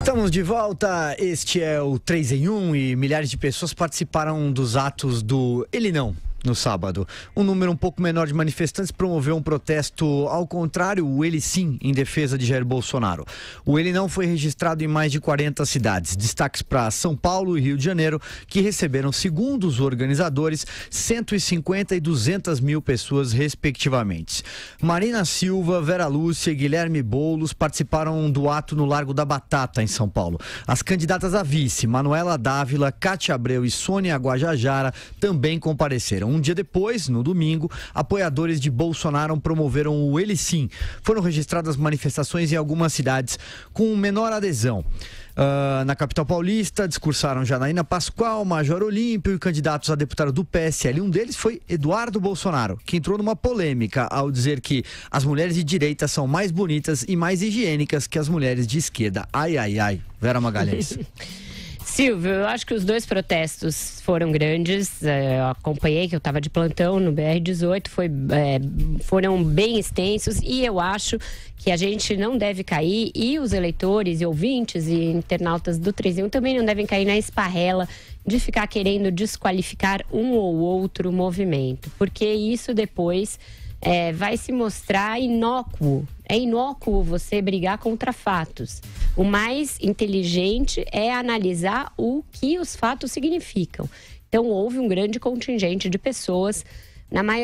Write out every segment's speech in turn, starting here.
Estamos de volta, este é o 3 em 1 e milhares de pessoas participaram dos atos do Ele Não no sábado. Um número um pouco menor de manifestantes promoveu um protesto ao contrário, o Ele Sim, em defesa de Jair Bolsonaro. O Ele Não foi registrado em mais de 40 cidades. Destaques para São Paulo e Rio de Janeiro, que receberam, segundo os organizadores, 150 e 200 mil pessoas, respectivamente. Marina Silva, Vera Lúcia e Guilherme Boulos participaram do ato no Largo da Batata, em São Paulo. As candidatas a vice, Manuela Dávila, Cátia Abreu e Sônia Guajajara, também compareceram. Um dia depois, no domingo, apoiadores de Bolsonaro promoveram o Ele Sim. Foram registradas manifestações em algumas cidades com menor adesão. Na capital paulista, discursaram Janaína Pascoal, Major Olímpio e candidatos a deputado do PSL. Um deles foi Eduardo Bolsonaro, que entrou numa polêmica ao dizer que as mulheres de direita são mais bonitas e mais higiênicas que as mulheres de esquerda. Ai, ai, ai. Vera Magalhães. Silvio, eu acho que os dois protestos foram grandes. Eu acompanhei, que eu estava de plantão no BR-18, foram bem extensos e eu acho que a gente não deve cair, e os eleitores e ouvintes e internautas do 3 em 1 também não devem cair na esparrela de ficar querendo desqualificar um ou outro movimento, porque isso depois vai se mostrar inócuo. É inócuo você brigar contra fatos. O mais inteligente é analisar o que os fatos significam. Então, houve um grande contingente de pessoas,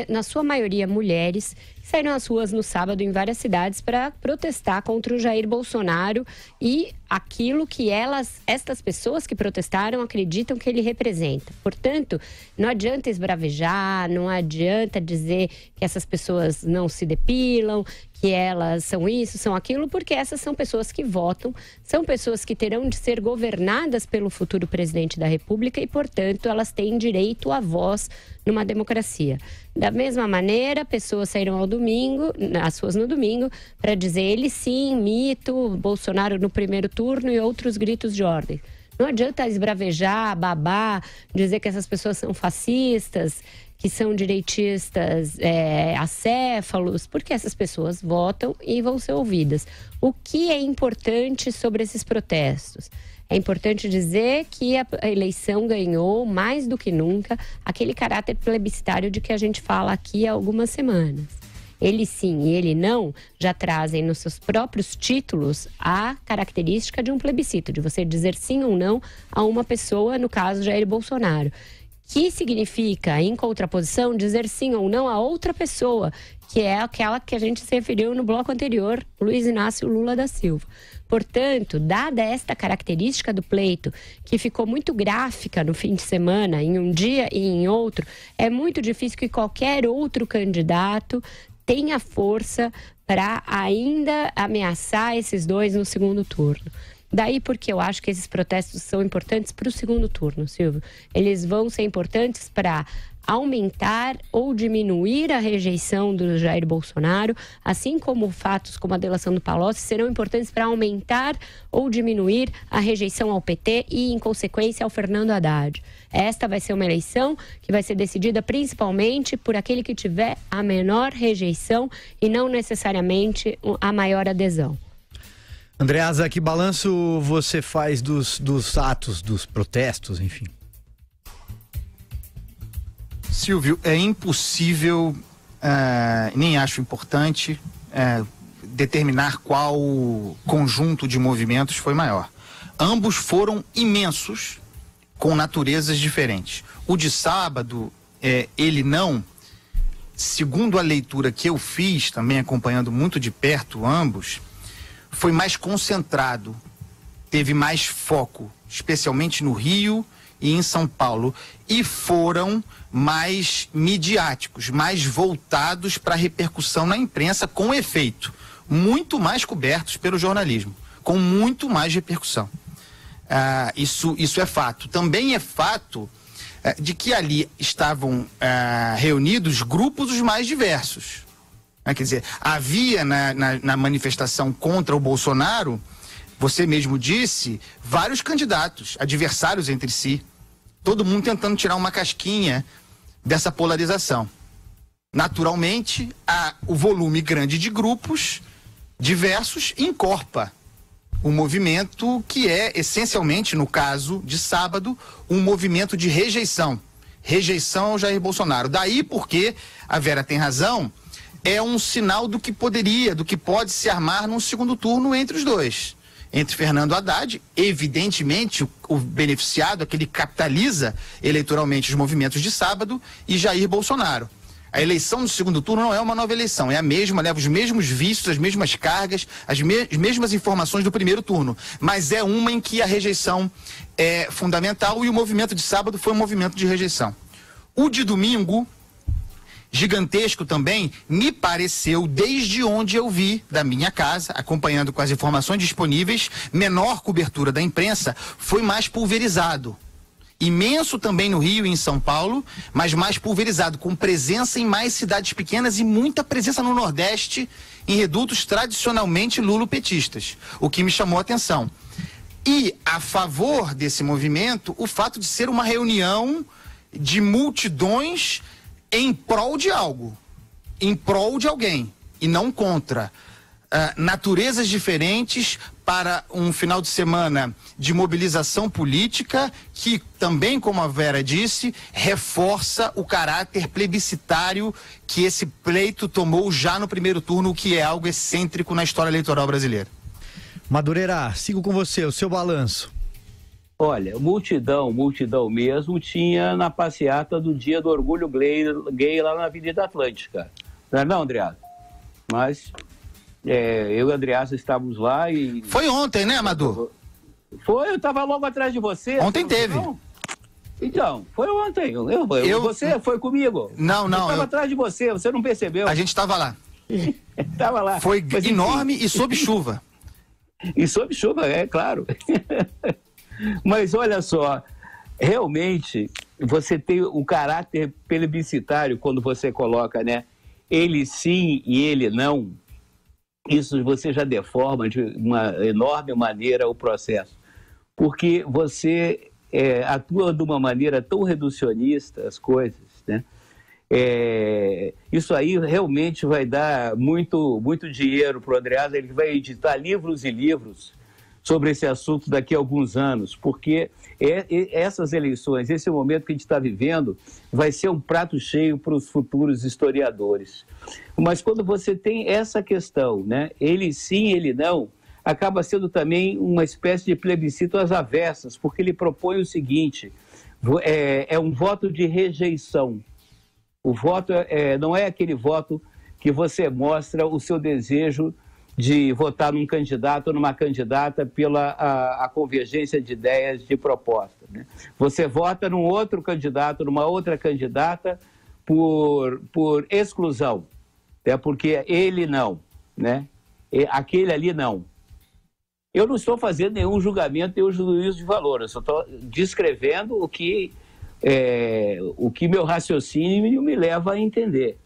na sua maioria mulheres, que saíram às ruas no sábado em várias cidades para protestar contra o Jair Bolsonaro e aquilo que estas pessoas que protestaram acreditam que ele representa. Portanto, não adianta esbravejar, não adianta dizer que essas pessoas não se depilam, que elas são isso, são aquilo, porque essas são pessoas que votam, são pessoas que terão de ser governadas pelo futuro presidente da República e, portanto, elas têm direito à voz numa democracia. Da mesma maneira, pessoas saíram às ruas no domingo, para dizer Ele Sim, mito, Bolsonaro no primeiro turno e outros gritos de ordem. Não adianta esbravejar, babar, dizer que essas pessoas são fascistas, que são direitistas acéfalos, porque essas pessoas votam e vão ser ouvidas. O que é importante sobre esses protestos? É importante dizer que a eleição ganhou, mais do que nunca, aquele caráter plebiscitário de que a gente fala aqui há algumas semanas. Ele sim e ele não já trazem nos seus próprios títulos a característica de um plebiscito, de você dizer sim ou não a uma pessoa, no caso Jair Bolsonaro. Que significa, em contraposição, dizer sim ou não a outra pessoa, que é aquela que a gente se referiu no bloco anterior, Luiz Inácio Lula da Silva. Portanto, dada esta característica do pleito, que ficou muito gráfica no fim de semana, em um dia e em outro, é muito difícil que qualquer outro candidato tenha força para ainda ameaçar esses dois no segundo turno. Daí porque eu acho que esses protestos são importantes para o segundo turno, Silvio. Eles vão ser importantes para aumentar ou diminuir a rejeição do Jair Bolsonaro, assim como fatos como a delação do Palocci serão importantes para aumentar ou diminuir a rejeição ao PT e, em consequência, ao Fernando Haddad. Esta vai ser uma eleição que vai ser decidida principalmente por aquele que tiver a menor rejeição e não necessariamente a maior adesão. Andreasa, que balanço você faz dos atos, dos protestos, enfim? Silvio, é impossível, nem acho importante, determinar qual conjunto de movimentos foi maior. Ambos foram imensos, com naturezas diferentes. O de sábado, ele não, segundo a leitura que eu fiz, também acompanhando muito de perto ambos, foi mais concentrado, teve mais foco, especialmente no Rio e em São Paulo, e foram mais midiáticos, mais voltados para a repercussão na imprensa, com efeito, muito mais cobertos pelo jornalismo, com muito mais repercussão. Isso é fato. Também é fato de que ali estavam reunidos grupos os mais diversos. Quer dizer, havia na manifestação contra o Bolsonaro, você mesmo disse, vários candidatos, adversários entre si, todo mundo tentando tirar uma casquinha dessa polarização. Naturalmente, o volume grande de grupos diversos encorpa um movimento que é, essencialmente, no caso de sábado, um movimento de rejeição. Rejeição ao Jair Bolsonaro. Daí porque, a Vera tem razão, é um sinal do que poderia, do que pode se armar num segundo turno entre os dois. Entre Fernando Haddad, evidentemente, o beneficiado, aquele que capitaliza eleitoralmente os movimentos de sábado, e Jair Bolsonaro. A eleição do segundo turno não é uma nova eleição, é a mesma, leva os mesmos vícios, as mesmas cargas, as mesmas informações do primeiro turno. Mas é uma em que a rejeição é fundamental, e o movimento de sábado foi um movimento de rejeição. O de domingo, gigantesco também, me pareceu, desde onde eu vi da minha casa, acompanhando com as informações disponíveis, menor cobertura da imprensa, foi mais pulverizado. Imenso também no Rio e em São Paulo, mas mais pulverizado, com presença em mais cidades pequenas e muita presença no Nordeste, em redutos tradicionalmente lulopetistas, o que me chamou a atenção. E, a favor desse movimento, o fato de ser uma reunião de multidões em prol de algo, em prol de alguém, e não contra. Naturezas diferentes para um final de semana de mobilização política que também, como a Vera disse, reforça o caráter plebiscitário que esse pleito tomou já no primeiro turno, o que é algo excêntrico na história eleitoral brasileira. Madureira, sigo com você, o seu balanço. Olha, multidão mesmo tinha na passeata do Dia do Orgulho Gay lá na Avenida Atlântica. Não, Andreasa? Mas eu e a Andreasa estávamos lá e... Foi ontem, né, Madu? Foi, eu estava logo atrás de você. Ontem teve. Não? Então, foi ontem. Você foi comigo. Não. Eu estava atrás de você, você não percebeu. A gente estava lá. Estava lá. Foi enorme e sob chuva. E sob chuva, é claro. Mas olha só, realmente você tem o caráter plebiscitário quando você coloca, né? Ele sim e ele não. Isso você já deforma de uma enorme maneira o processo. Porque você atua de uma maneira tão reducionista as coisas, né? Isso aí realmente vai dar muito dinheiro para o Andreasa. Ele vai editar livros e livros sobre esse assunto daqui a alguns anos, porque essas eleições, esse momento que a gente está vivendo, vai ser um prato cheio para os futuros historiadores. Mas quando você tem essa questão, né, ele sim, ele não, acaba sendo também uma espécie de plebiscito às avessas, porque ele propõe o seguinte, é um voto de rejeição. O voto não é aquele voto que você mostra o seu desejo de votar num candidato ou numa candidata pela a convergência de ideias, de proposta, né? Você vota num outro candidato, numa outra candidata por exclusão, porque ele não, né? Aquele ali não. Eu não estou fazendo nenhum julgamento, nenhum juízo de valor, eu só estou descrevendo o que meu raciocínio me leva a entender,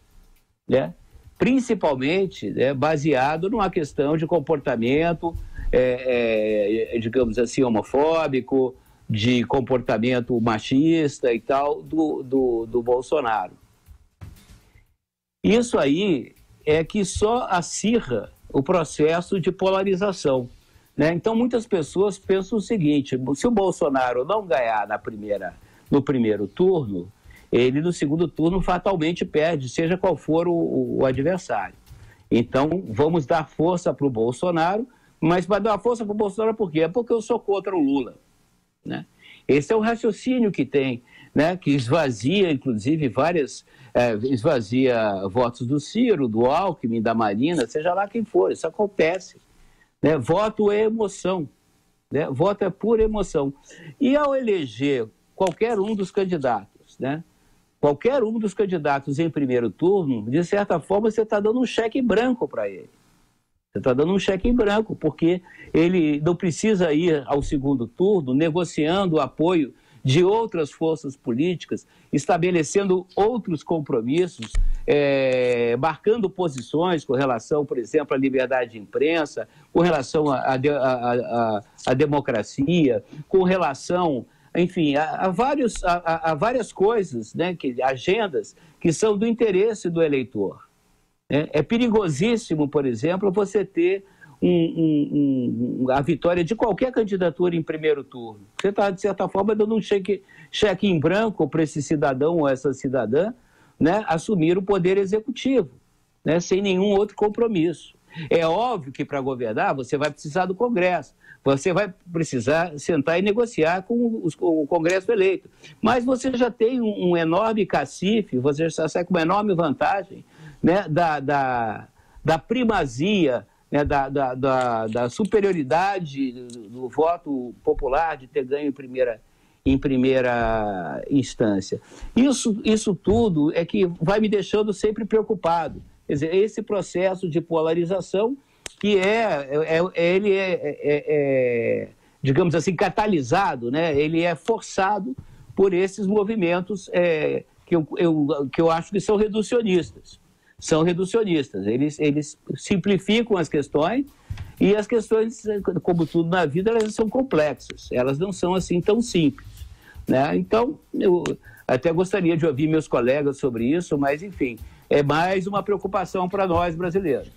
né? Principalmente baseado numa questão de comportamento, digamos assim, homofóbico, de comportamento machista e tal, do Bolsonaro. Isso aí é que só acirra o processo de polarização, né? Então, muitas pessoas pensam o seguinte, se o Bolsonaro não ganhar no primeiro turno, ele no segundo turno fatalmente perde, seja qual for o adversário. Então, vamos dar força para o Bolsonaro, mas vai dar força para o Bolsonaro por quê? É porque eu sou contra o Lula, né? Esse é o raciocínio que tem, né? Que esvazia, inclusive, esvazia votos do Ciro, do Alckmin, da Marina, seja lá quem for, isso acontece, né? Voto é emoção, né? Voto é pura emoção. E ao eleger qualquer um dos candidatos, né? Qualquer um dos candidatos em primeiro turno, de certa forma, você está dando um cheque em branco para ele. Você está dando um cheque em branco, porque ele não precisa ir ao segundo turno negociando o apoio de outras forças políticas, estabelecendo outros compromissos, marcando posições com relação, por exemplo, à liberdade de imprensa, com relação à democracia, com relação... Enfim, há várias coisas, né, agendas que são do interesse do eleitor. É perigosíssimo, por exemplo, você ter a vitória de qualquer candidatura em primeiro turno. Você está, de certa forma, dando um cheque em branco para esse cidadão ou essa cidadã, né, assumir o poder executivo, né, sem nenhum outro compromisso. É óbvio que para governar você vai precisar do Congresso, você vai precisar sentar e negociar com o Congresso eleito. Mas você já tem um enorme cacife, você já sai com uma enorme vantagem, né, da primazia, né, da superioridade do voto popular, de ter ganho em primeira instância. Isso tudo é que vai me deixando sempre preocupado. Quer dizer, esse processo de polarização que ele é, digamos assim, catalisado, né? Ele é forçado por esses movimentos que eu acho que são reducionistas. São reducionistas, eles simplificam as questões, e as questões, como tudo na vida, elas são complexas, elas não são assim tão simples, né? Então, eu até gostaria de ouvir meus colegas sobre isso, mas enfim, é mais uma preocupação para nós brasileiros.